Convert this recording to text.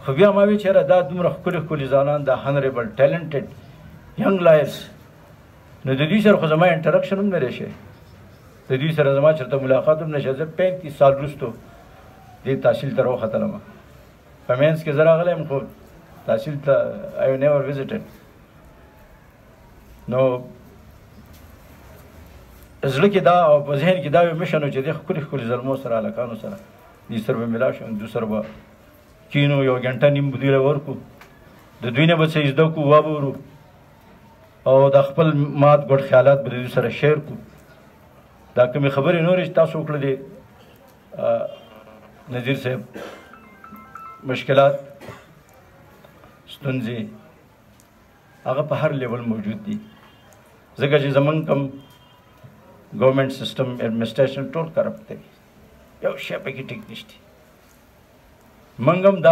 خو بیا ما وی چېرې دا دومره ښکلي ښکلي ځوانان دا هنریبل ټیلنټډ ینګ لایرس نو د دوی سره خو زما انټرکشن هم نه دی شوی د دوی سره زما چېرته ملاقات هم نه شوی زه 35 سال وروستو دې تحصیل ته راوختلم په منځ کې زه راغلی یم خو تحصیل ته آی نیور وزټډ نو زړه کې دا او په ذهن کې دا یو مشن و چې دې ښکلي ښکلي زلمو سره هلکانو سره دوی سره به ملا شو دوی سره به کینو یو ګنټه نیم به دوی له ورکړو د دوی نه به څه زده کړو واورو او د خپل مات ګډ خیالات به د دوی سره شیر کړو دا کومې خبرې نورې چې تاسو وکړلې نظیر صاحب مشکلات ستونزې هغه په هر لیول موجود دي ځکه چې زمونږ کوم گورنمنٹ سسٹم ایڈمنسٹریشن ټول کرپټ دی یو شی پکې ټیک نشته منګم دا